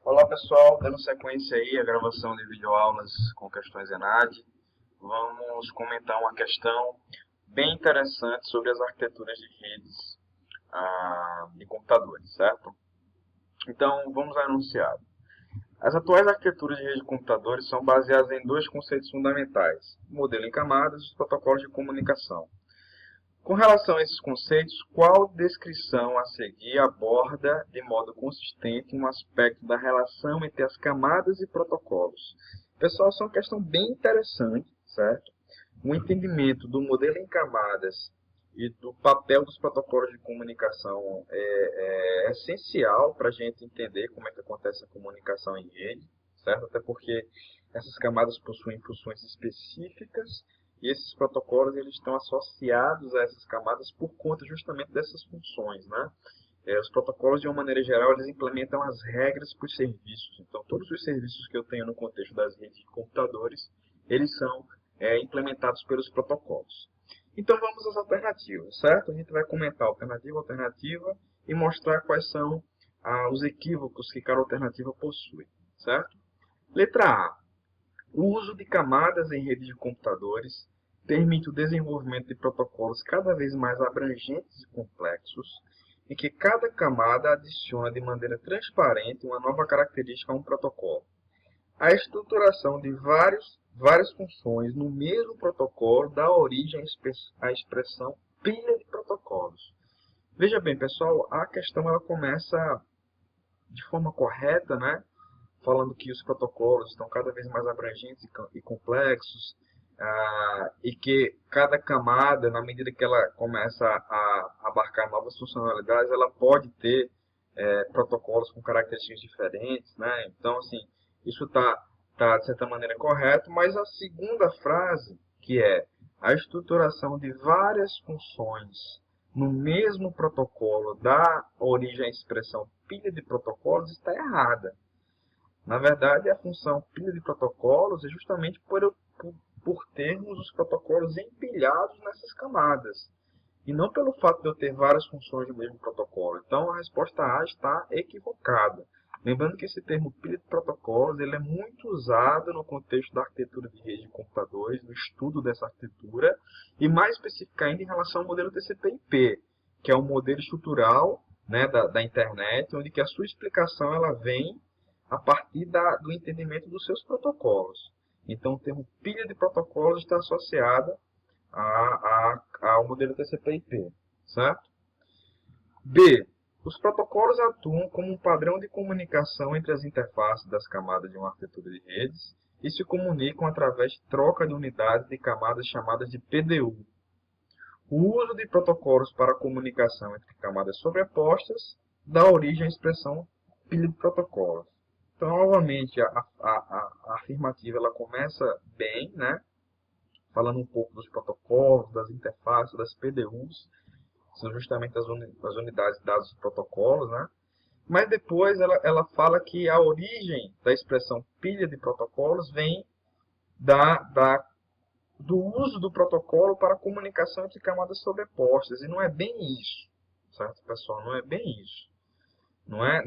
Olá pessoal, dando sequência aí à gravação de videoaulas com questões ENAD, vamos comentar uma questão bem interessante sobre as arquiteturas de redes de computadores, certo? Então vamos ao enunciado. As atuais arquiteturas de rede de computadores são baseadas em dois conceitos fundamentais: o modelo em camadas e os protocolos de comunicação. Com relação a esses conceitos, qual descrição a seguir aborda de modo consistente um aspecto da relação entre as camadas e protocolos? Pessoal, essa é uma questão bem interessante, certo? O entendimento do modelo em camadas e do papel dos protocolos de comunicação é essencial para a gente entender como é que acontece a comunicação em rede, certo? Até porque essas camadas possuem funções específicas e esses protocolos eles estão associados a essas camadas por conta justamente dessas funções, né? Os protocolos, de uma maneira geral, eles implementam as regras para os serviços. Então, todos os serviços que eu tenho no contexto das redes de computadores, eles são implementados pelos protocolos. Então, vamos às alternativas, certo? A gente vai comentar alternativa a alternativa e mostrar quais são os equívocos que cada alternativa possui, certo? Letra A. O uso de camadas em redes de computadores permite o desenvolvimento de protocolos cada vez mais abrangentes e complexos, em que cada camada adiciona de maneira transparente uma nova característica a um protocolo. A estruturação de várias funções no mesmo protocolo dá origem à expressão pilha de protocolos. Veja bem, pessoal, a questão ela começa de forma correta, né? Falando que os protocolos estão cada vez mais abrangentes e complexos, e que cada camada, na medida que ela começa a abarcar novas funcionalidades, ela pode ter protocolos com características diferentes, né? Então, assim, isso tá, de certa maneira, correto, mas a segunda frase, que é a estruturação de várias funções no mesmo protocolo dá origem à expressão pilha de protocolos, está errada. Na verdade, a função pilha de protocolos é justamente por termos os protocolos empilhados nessas camadas, e não pelo fato de eu ter várias funções do mesmo protocolo. Então, a resposta A está equivocada. Lembrando que esse termo pilha de protocolos ele é muito usado no contexto da arquitetura de rede de computadores, no estudo dessa arquitetura, e mais específico ainda em relação ao modelo TCP/IP, que é um modelo estrutural, né, da internet, onde que a sua explicação ela vem a partir do entendimento dos seus protocolos. Então, o termo pilha de protocolos está associado ao modelo TCP/IP, certo? B. Os protocolos atuam como um padrão de comunicação entre as interfaces das camadas de uma arquitetura de redes e se comunicam através de troca de unidades de camadas chamadas de PDU. O uso de protocolos para comunicação entre camadas sobrepostas dá origem à expressão pilha de protocolos. Então, novamente, a afirmativa ela começa bem, né? Falando um pouco dos protocolos, das interfaces, das PDUs, que são justamente as unidades de dados dos protocolos, né? Mas depois ela fala que a origem da expressão pilha de protocolos vem do uso do protocolo para comunicação entre camadas sobrepostas. E não é bem isso, certo, pessoal? Não é bem isso. Não é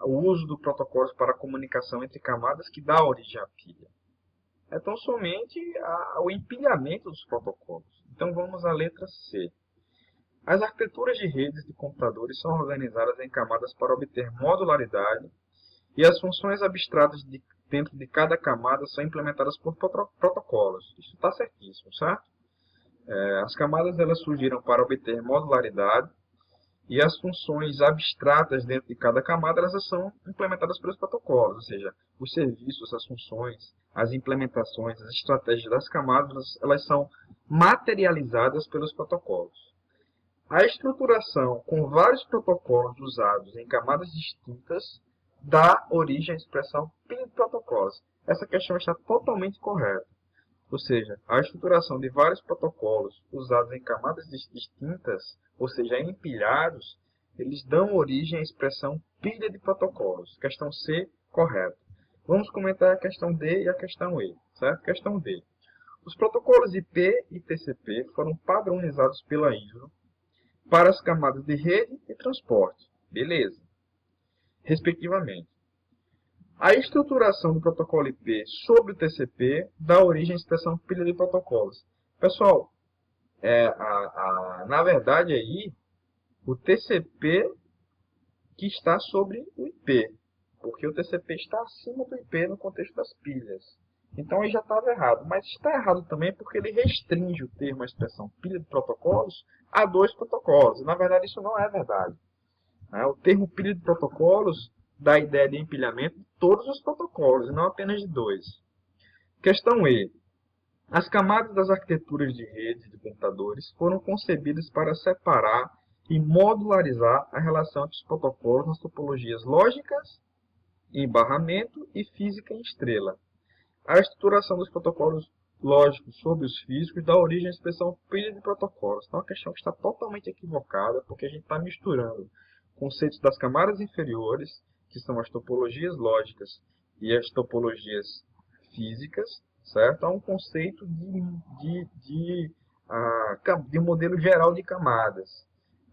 o uso do protocolo para comunicação entre camadas que dá origem à pilha. É tão somente o empilhamento dos protocolos. Então vamos à letra C. As arquiteturas de redes de computadores são organizadas em camadas para obter modularidade e as funções abstratas dentro de cada camada são implementadas por protocolos. Isso está certíssimo, certo? As camadas elas surgiram para obter modularidade e as funções abstratas dentro de cada camada elas são implementadas pelos protocolos, ou seja, os serviços, as funções, as implementações, as estratégias das camadas elas são materializadas pelos protocolos. A estruturação com vários protocolos usados em camadas distintas dá origem à expressão protocolos. Essa questão está totalmente correta. Ou seja, a estruturação de vários protocolos usados em camadas distintas, ou seja, empilhados, eles dão origem à expressão pilha de protocolos. Questão C, correta. Vamos comentar a questão D e a questão E, certo? Questão D. Os protocolos IP e TCP foram padronizados pela ISO para as camadas de rede e transporte, beleza, respectivamente. A estruturação do protocolo IP sobre o TCP dá origem à expressão pilha de protocolos. Pessoal, na verdade aí, o TCP que está sobre o IP, porque o TCP está acima do IP no contexto das pilhas. Então aí já estava errado, mas está errado também porque ele restringe o termo, a expressão pilha de protocolos a 2 protocolos. E, na verdade isso não é verdade. O termo pilha de protocolos dá a ideia de empilhamento de todos os protocolos, e não apenas de 2. Questão E. As camadas das arquiteturas de redes de computadores foram concebidas para separar e modularizar a relação entre os protocolos nas topologias lógicas em barramento e física em estrela. A estruturação dos protocolos lógicos sobre os físicos dá origem à expressão pilha de protocolos. Então, é uma questão que está totalmente equivocada, porque a gente está misturando conceitos das camadas inferiores, que são as topologias lógicas e as topologias físicas, certo? A um conceito de modelo geral de camadas,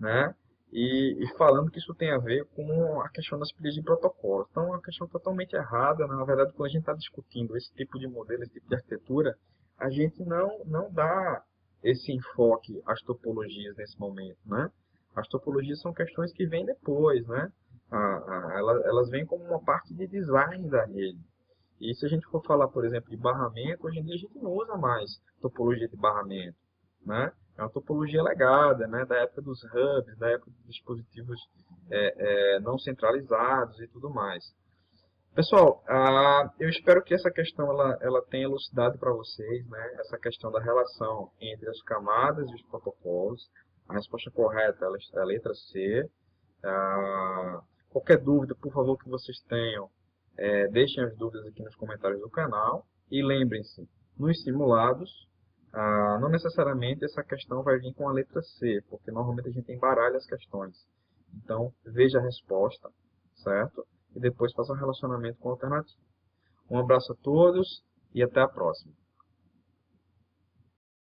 né? E falando que isso tem a ver com a questão das pilhas de protocolos. Então, é uma questão totalmente errada. Na verdade, quando a gente está discutindo esse tipo de modelo, esse tipo de arquitetura, a gente não dá esse enfoque às topologias nesse momento, né? As topologias são questões que vêm depois, né? Elas vêm como uma parte de design da rede. E se a gente for falar, por exemplo, de barramento, hoje em dia a gente não usa mais topologia de barramento, né? É uma topologia legada, né? Da época dos hubs, da época dos dispositivos não centralizados e tudo mais. Pessoal, eu espero que essa questão ela tenha elucidado para vocês, né? Essa questão da relação entre as camadas e os protocolos. A resposta correta é a letra C. Qualquer dúvida, por favor, que vocês tenham, deixem as dúvidas aqui nos comentários do canal. E lembrem-se, nos simulados, não necessariamente essa questão vai vir com a letra C, porque normalmente a gente embaralha as questões. Então, veja a resposta, certo? E depois faça um relacionamento com a alternativa. Um abraço a todos e até a próxima.